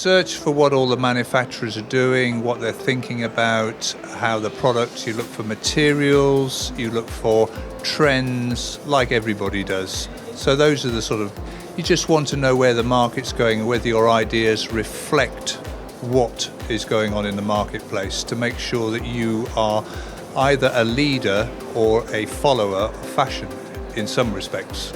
search for what all the manufacturers are doing, what they're thinking about, how the products, you look for materials, you look for trends, like everybody does. So those are the sort of, you just want to know where the market's going and whether your ideas reflect what is going on in the marketplace to make sure that you are either a leader or a follower of fashion in some respects.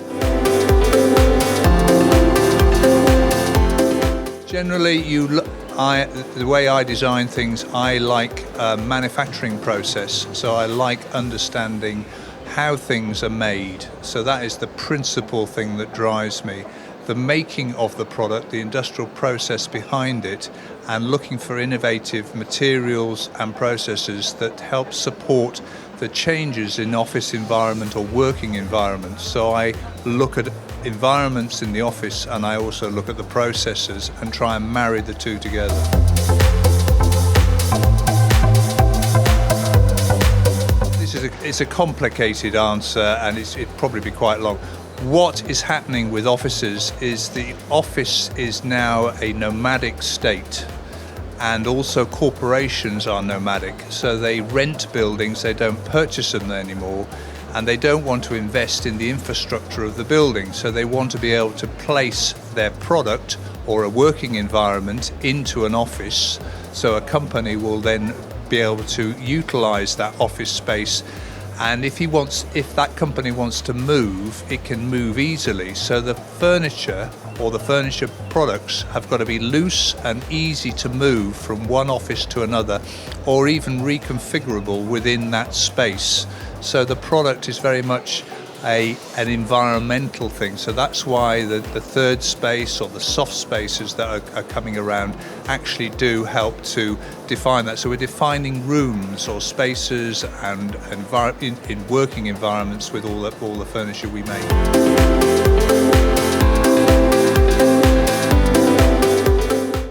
Generally, the way I design things, I like a manufacturing process. So I like understanding how things are made. So that is the principal thing that drives me. The making of the product, the industrial process behind it, and looking for innovative materials and processes that help support the changes in office environment or working environment. So I look at environments in the office and I also look at the processes and try and marry the two together. It's a complicated answer and it'd probably be quite long. What is happening with offices is the office is now a nomadic state, and also corporations are nomadic. So they rent buildings, they don't purchase them anymore, and they don't want to invest in the infrastructure of the building. So they want to be able to place their product or a working environment into an office. So a company will then be able to utilize that office space. And if that company wants to move, it can move easily. So the furniture or the furniture products have got to be loose and easy to move from one office to another, or even reconfigurable within that space. So the product is very much an environmental thing. So that's why the third space or the soft spaces that are coming around actually do help to define that. So we're defining rooms or spaces and in working environments with all the furniture we make.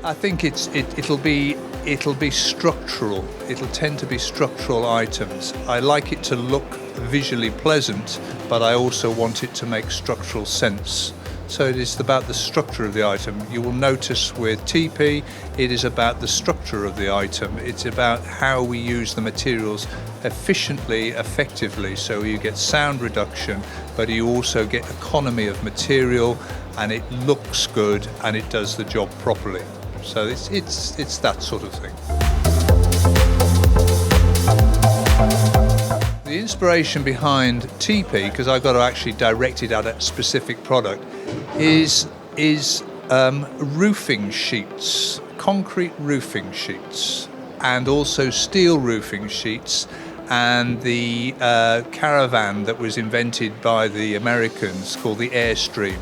I think it'll be structural. It'll tend to be structural items. I like it to look visually pleasant, but I also want it to make structural sense. So it is about the structure of the item. You will notice with Teepee, it is about the structure of the item. It's about how we use the materials efficiently, effectively. So you get sound reduction, but you also get economy of material, and it looks good and it does the job properly. So it's that sort of thing. The inspiration behind Teepee, because I've got to actually direct it at a specific product, is roofing sheets, concrete roofing sheets, and also steel roofing sheets, and the caravan that was invented by the Americans called the Airstream,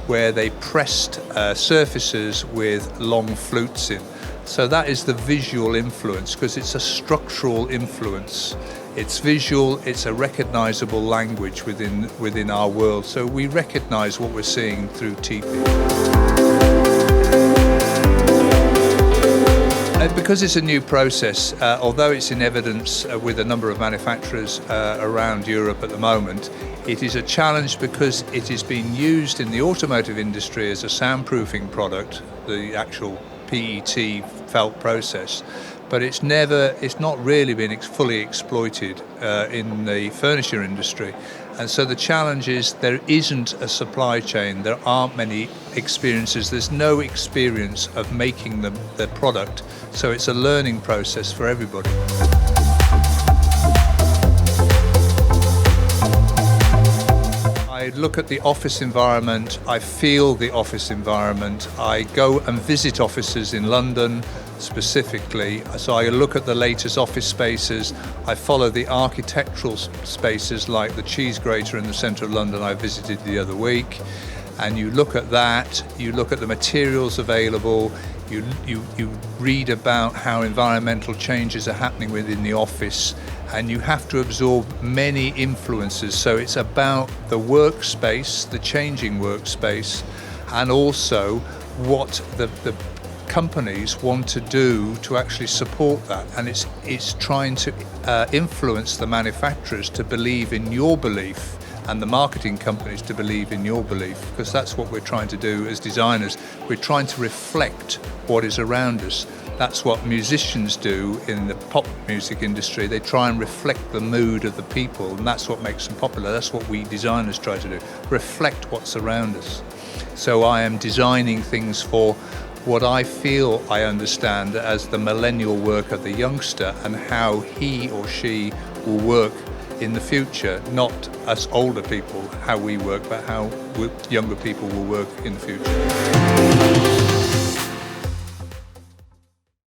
where they pressed surfaces with long flutes in. So that is the visual influence, because it's a structural influence. It's visual, it's a recognizable language within our world. So we recognize what we're seeing through Teepee. Because it's a new process, although it's in evidence with a number of manufacturers around Europe at the moment, it is a challenge because it is being used in the automotive industry as a soundproofing product, the actual PET felt process, but it's not really been fully exploited in the furniture industry. And so the challenge is there isn't a supply chain, there aren't many experiences, there's no experience of making the product, so it's a learning process for everybody. I look at the office environment, I feel the office environment, I go and visit offices in London specifically, so I look at the latest office spaces, I follow the architectural spaces like the cheese grater in the centre of London I visited the other week, and you look at that, you look at the materials available, you read about how environmental changes are happening within the office, and you have to absorb many influences. So it's about the workspace, the changing workspace, and also what the companies want to do to actually support that. And it's trying to influence the manufacturers to believe in your belief and the marketing companies to believe in your belief, because that's what we're trying to do as designers. We're trying to reflect what is around us. That's what musicians do in the pop music industry. They try and reflect the mood of the people, and that's what makes them popular. That's what we designers try to do, reflect what's around us. So I am designing things for what I feel I understand as the millennial work of the youngster and how he or she will work in the future, not us older people, how we work, but how younger people will work in the future.